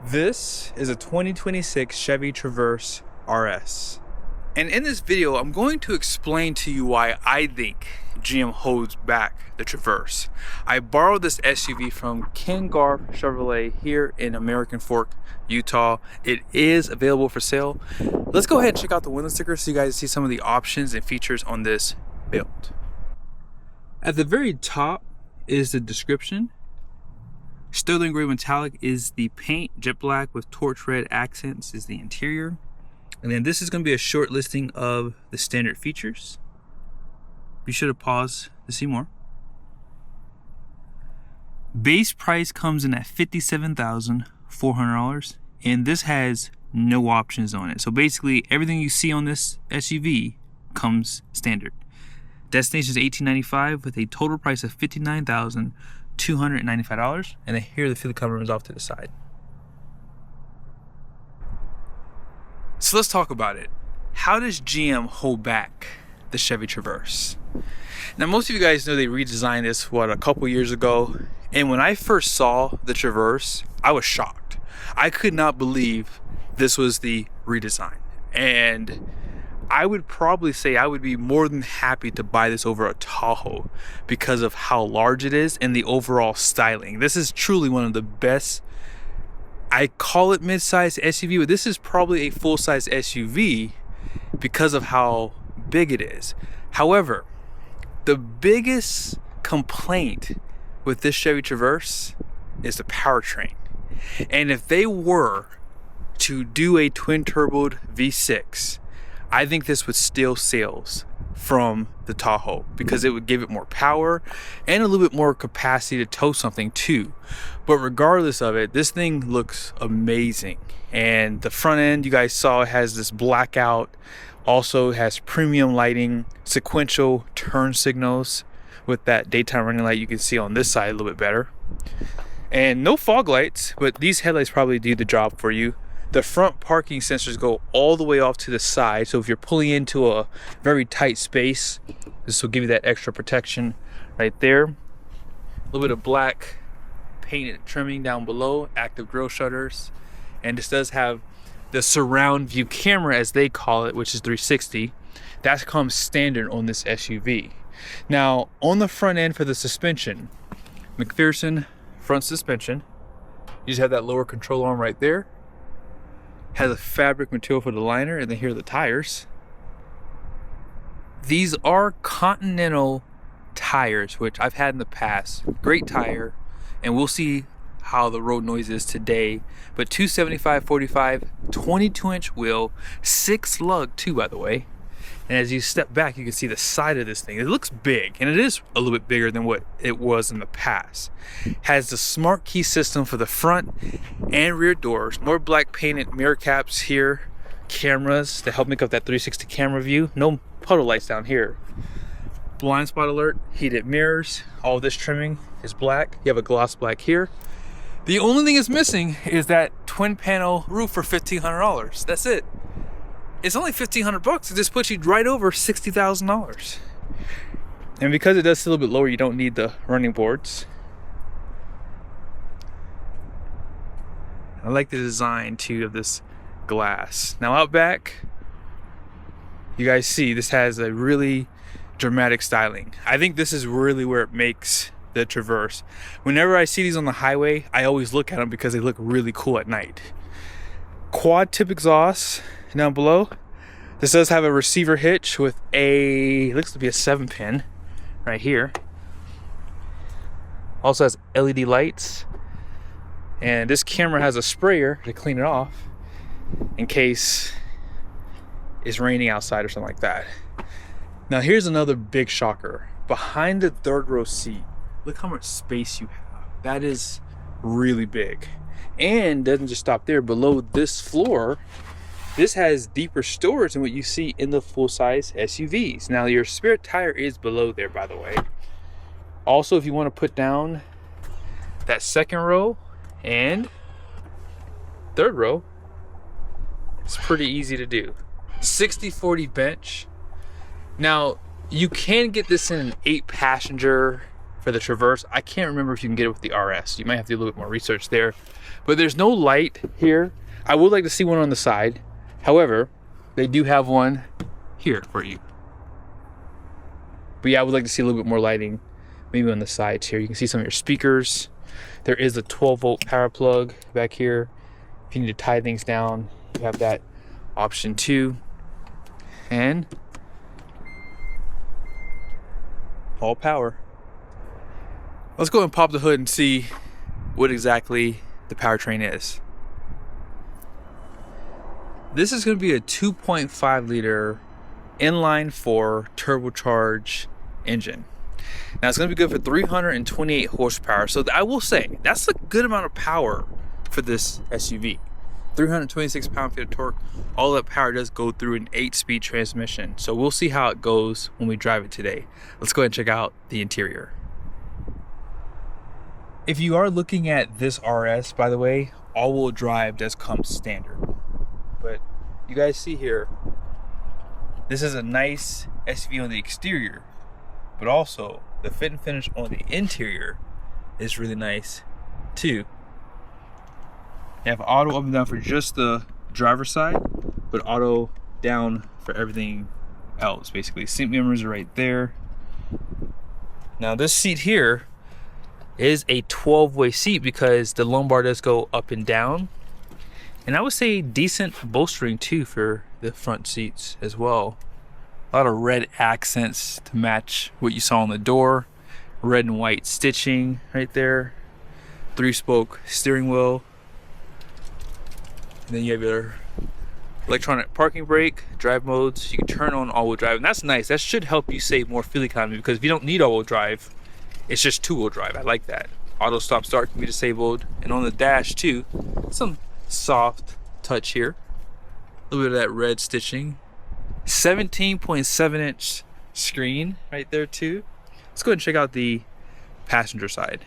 This is a 2026 Chevy Traverse RS. And in this video, I'm going to explain to you why I think GM holds back the Traverse. I borrowed this SUV from Ken Garff Chevrolet here in American Fork, Utah. It is available for sale. Let's go ahead and check out the window sticker so you guys see some of the options and features on this build. At the very top is the description. Stow Gray Metallic is the paint, jet black with torch red accents is the interior. And then this is going to be a short listing of the standard features. Be sure to pause to see more. Base price comes in at $57,400, and this has no options on it. So basically everything you see on this SUV comes standard. Destination is $1,895 with a total price of $59,295, and then here the fuel cover is off to the side. So let's talk about it. How does GM hold back the Chevy Traverse? Now, most of you guys know they redesigned this, a couple years ago. And when I first saw the Traverse, I was shocked. I could not believe this was the redesign. And I would probably say I would be more than happy to buy this over a Tahoe because of how large it is and the overall styling. This is truly one of the best. I call it mid-size SUV, but this is probably a full-size SUV because of how big it is. However, the biggest complaint with this Chevy Traverse is the powertrain. And if they were to do a twin-turboed V6, I think this would steal sales from the Tahoe because it would give it more power and a little bit more capacity to tow something too. But regardless of it, this thing looks amazing. And the front end, you guys saw, it has this blackout, also has premium lighting, sequential turn signals with that daytime running light you can see on this side a little bit better. And no fog lights, but these headlights probably do the job for you. The front parking sensors go all the way off to the side, so if you're pulling into a very tight space, this will give you that extra protection right there. A little bit of black painted trimming down below, active grille shutters, and this does have the surround view camera, as they call it, which is 360. That comes standard on this SUV. Now, on the front end for the suspension, McPherson front suspension, you just have that lower control arm right there. Has a fabric material for the liner, and then here are the tires. These are Continental tires, which I've had in the past. Great tire, and we'll see how the road noise is today. But 275/45, 22-inch wheel, 6 lug too, by the way. And as you step back, you can see the side of this thing. It looks big, and it is a little bit bigger than what it was in the past. Has the smart key system for the front and rear doors. More black painted mirror caps here. Cameras to help make up that 360 camera view. No puddle lights down here. Blind spot alert, heated mirrors. All this trimming is black. You have a gloss black here. The only thing it's missing is that twin panel roof for $1,500. That's it. It's only $1,500. It just puts you right over $60,000. And because it does sit a little bit lower, you don't need the running boards. I like the design too of this glass. Now out back, you guys see this has a really dramatic styling. I think this is really where it makes the Traverse. Whenever I see these on the highway, I always look at them because they look really cool at night. Quad tip exhaust down below. This does have a receiver hitch with looks to be a 7-pin right here. Also has LED lights, and this camera has a sprayer to clean it off in case it's raining outside or something like that. Now here's another big shocker. Behind the third row seat, look how much space you have. That is really big. And doesn't just stop there. Below this floor, this has deeper storage than what you see in the full-size SUVs. Now your spare tire is below there, by the way. Also, if you want to put down that second row and third row, it's pretty easy to do. 60/40 bench. Now you can get this in an 8-passenger for the Traverse. I can't remember if you can get it with the RS. You might have to do a little bit more research there. But there's no light here. I would like to see one on the side. However, they do have one here for you. But yeah, I would like to see a little bit more lighting, maybe on the sides here. You can see some of your speakers. There is a 12-volt power plug back here. If you need to tie things down, you have that option too. And all power. Let's go and pop the hood and see what exactly the powertrain is. This is going to be a 2.5 liter inline 4 turbocharged engine. Now it's going to be good for 328 horsepower. So I will say that's a good amount of power for this SUV. 326 pound-feet of torque. All that power does go through an 8-speed transmission. So we'll see how it goes when we drive it today. Let's go ahead and check out the interior. If you are looking at this RS, by the way, all-wheel drive does come standard. But you guys see here, this is a nice SUV on the exterior, but also the fit and finish on the interior is really nice too. You have auto up and down for just the driver's side, but auto down for everything else, basically. Seat members are right there. Now this seat here is a 12-way seat because the lumbar does go up and down. And I would say decent bolstering too for the front seats as well. A lot of red accents to match what you saw on the door. Red and white stitching right there. 3-spoke steering wheel. And then you have your electronic parking brake, drive modes. You can turn on all-wheel drive, and that's nice. That should help you save more fuel economy because if you don't need all-wheel drive, it's just 2-wheel drive. I like that. Auto stop start can be disabled, and on the dash too, some soft touch here. A little bit of that red stitching. 17.7 inch screen right there too. Let's go ahead and check out the passenger side.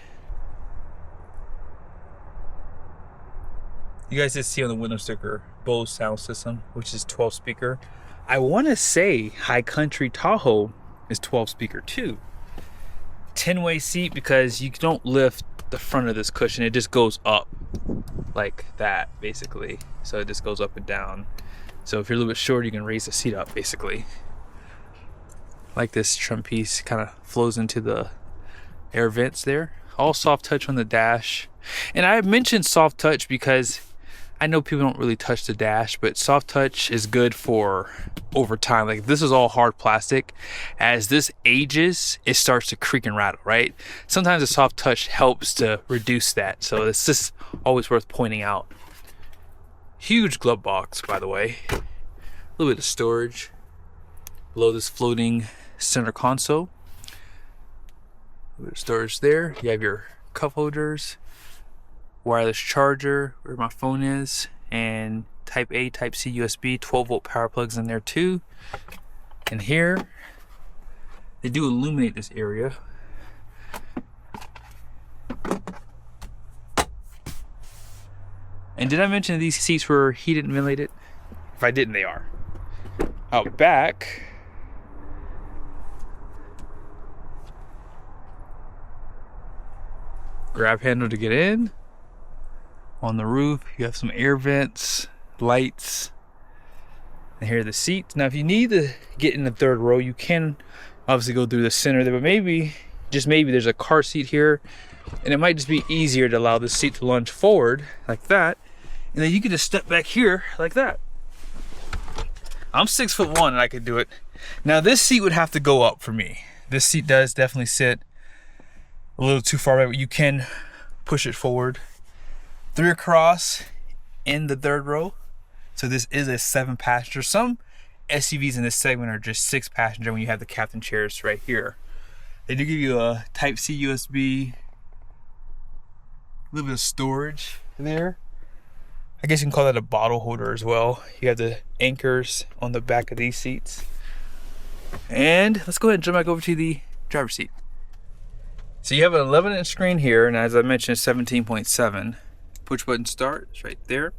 You guys did see on the window sticker Bose sound system, which is 12 speaker. I want to say High Country Tahoe is 12 speaker too. 10-way seat because you don't lift the front of this cushion, it just goes up like that basically. So it just goes up and down. So if you're a little bit shorter, you can raise the seat up basically. Like this trim piece kind of flows into the air vents there. All soft touch on the dash. And I mentioned soft touch because I know people don't really touch the dash, but soft touch is good for over time. Like this is all hard plastic. As this ages, it starts to creak and rattle, right? Sometimes the soft touch helps to reduce that. So it's just always worth pointing out. Huge glove box, by the way. A little bit of storage below this floating center console. A little bit of storage there. You have your cup holders, wireless charger where my phone is, and type A, type C USB, 12-volt power plugs in there too. And here they do illuminate this area. And did I mention these seats were heated and ventilated? If I didn't, they are. Out back, grab handle to get in. On the roof, you have some air vents, lights, and here are the seats. Now, if you need to get in the third row, you can obviously go through the center there, but maybe, just maybe, there's a car seat here, and it might just be easier to allow the seat to lunge forward like that, and then you can just step back here like that. I'm 6'1" and I could do it. Now, this seat would have to go up for me. This seat does definitely sit a little too far away, but you can push it forward. 3 across in the third row. So this is a 7-passenger. Some SUVs in this segment are just 6-passenger when you have the captain chairs right here. They do give you a type C USB, a little bit of storage there. I guess you can call that a bottle holder as well. You have the anchors on the back of these seats. And let's go ahead and jump back over to the driver's seat. So you have an 11-inch screen here, and as I mentioned, 17.7. Push button start, it's right there.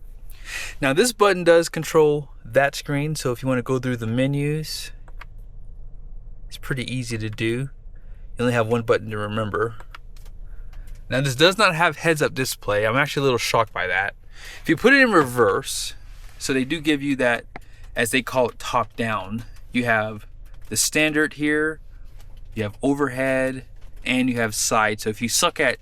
Now this button does control that screen, so if you want to go through the menus, it's pretty easy to do. You only have one button to remember. Now this does not have heads-up display. I'm actually a little shocked by that. If you put it in reverse, so they do give you that, as they call it, top-down. You have the standard here, you have overhead, and you have side. So if you suck at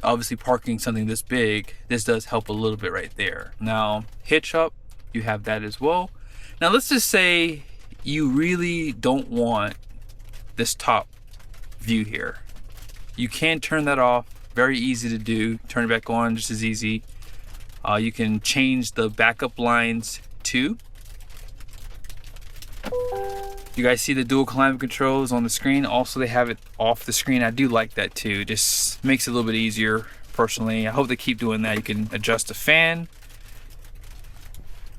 obviously parking something this big, this does help a little bit right there. Now hitch up, you have that as well. Now let's just say you really don't want this top view here. You can turn that off, very easy to do. Turn it back on just as easy. You can change the backup lines too. You guys see the dual climate controls on the screen. Also, they have it off the screen. I do like that too. Just makes it a little bit easier personally. I hope they keep doing that. You can adjust the fan.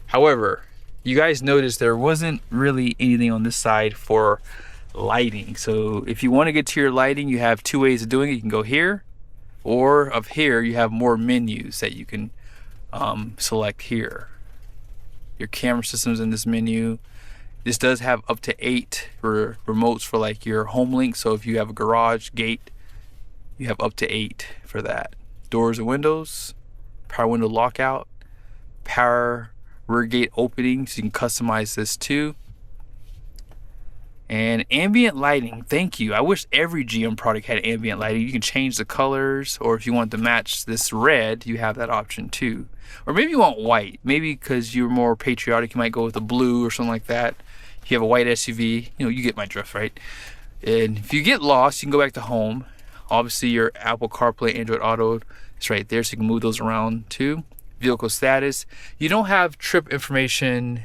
However, you guys noticed there wasn't really anything on this side for lighting. So if you want to get to your lighting, you have two ways of doing it. You can go here, or up here you have more menus that you can select here. Your camera system's in this menu. This does have up to 8 remotes for like your home link. So if you have a garage gate, you have up to 8 for that. Doors and windows, power window lockout, power rear gate opening, so you can customize this too. And ambient lighting, thank you. I wish every GM product had ambient lighting. You can change the colors, or if you want to match this red, you have that option too. Or maybe you want white. Maybe because you're more patriotic, you might go with a blue or something like that. If you have a white SUV, you know, you get my drift, right? And if you get lost, you can go back to home. Obviously your Apple CarPlay, Android Auto is right there, so you can move those around too. Vehicle status. You don't have trip information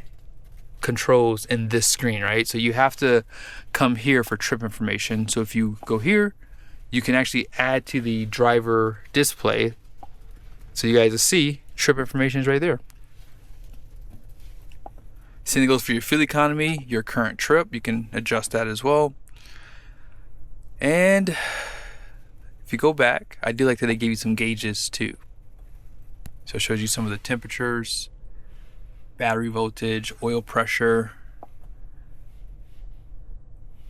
controls in this screen, right? So you have to come here for trip information. So if you go here, you can actually add to the driver display. So you guys will see trip information is right there. Same thing goes for your fuel economy, your current trip. You can adjust that as well. And if you go back, I do like that they gave you some gauges too. So it shows you some of the temperatures, battery voltage, oil pressure.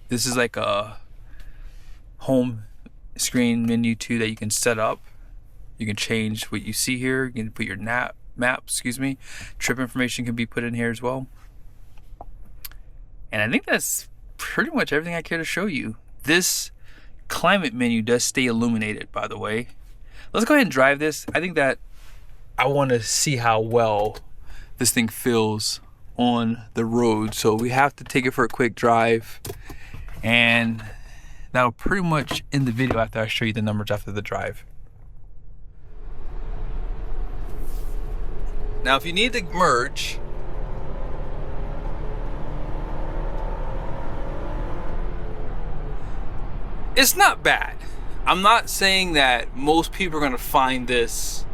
This is like a home screen menu too that you can set up. You can change what you see here. You can put your map, trip information can be put in here as well. And I think that's pretty much everything I care to show you. This climate menu does stay illuminated, by the way. Let's go ahead and drive this. I think that I want to see how well this thing feels on the road. So we have to take it for a quick drive, and that'll pretty much end the video after I show you the numbers after the drive. Now if you need to merge, it's not bad. I'm not saying that most people are going to find this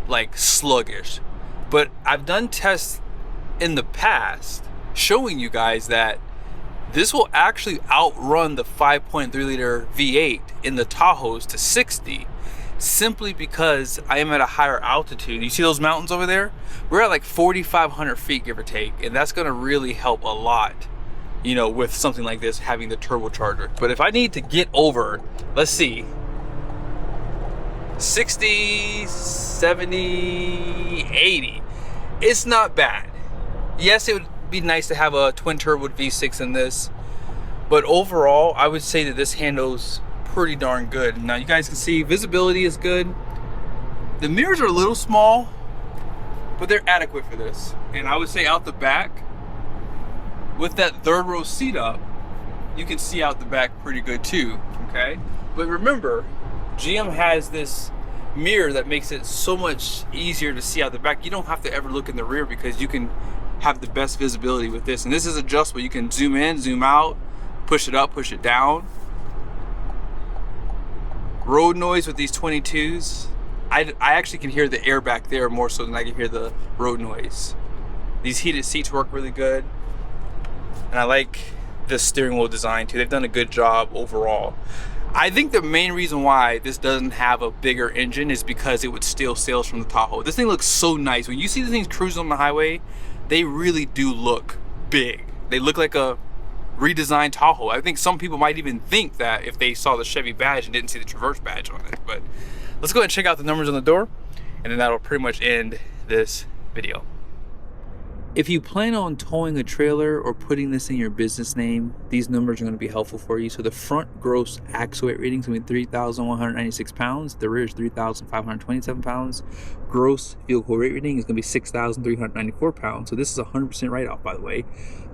like sluggish, but I've done tests in the past showing you guys that this will actually outrun the 5.3 liter V8 in the Tahoes to 60, simply because I am at a higher altitude. You see those mountains over there? We're at like 4,500 feet, give or take, and that's going to really help a lot, you know, with something like this, having the turbocharger. But if I need to get over, let's see, 60, 70, 80, it's not bad. Yes, it would be nice to have a twin turbo V6 in this, but overall I would say that this handles pretty darn good. Now you guys can see visibility is good. The mirrors are a little small, but they're adequate for this. And I would say out the back, with that third row seat up, you can see out the back pretty good too, okay? But remember, GM has this mirror that makes it so much easier to see out the back. You don't have to ever look in the rear because you can have the best visibility with this. And this is adjustable. You can zoom in, zoom out, push it up, push it down. Road noise with these 22s, I actually can hear the air back there more so than I can hear the road noise. These heated seats work really good. And I like the steering wheel design too. They've done a good job overall. I think the main reason why this doesn't have a bigger engine is because it would steal sales from the Tahoe. This thing looks so nice. When you see the things cruising on the highway, they really do look big. They look like a redesigned Tahoe. I think some people might even think that if they saw the Chevy badge and didn't see the Traverse badge on it. But let's go ahead and check out the numbers on the door, and then that'll pretty much end this video. If you plan on towing a trailer or putting this in your business name, these numbers are going to be helpful for you. So the front gross axle weight rating is going to be 3,196 pounds. The rear is 3,527 pounds. Gross vehicle weight rating is going to be 6,394 pounds. So this is 100% write-off, by the way.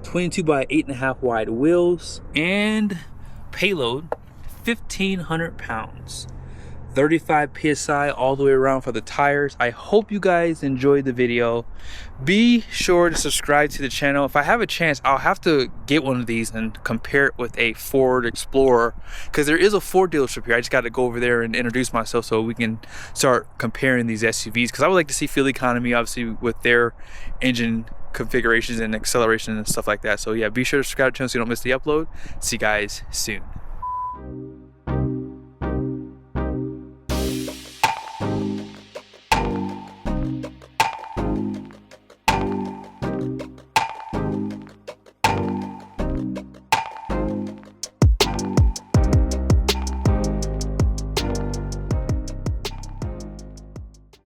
22 by 8.5 wide wheels, and payload 1,500 pounds. 35 psi all the way around for the tires. I hope you guys enjoyed the video. Be sure to subscribe to the channel. If I have a chance, I'll have to get one of these and compare it with a Ford Explorer, because there is a Ford dealership here. I just got to go over there and introduce myself so we can start comparing these SUVs, because I would like to see fuel economy, obviously, with their engine configurations and acceleration and stuff like that. So yeah, be sure to subscribe to the channel so you don't miss the upload. See you guys soon.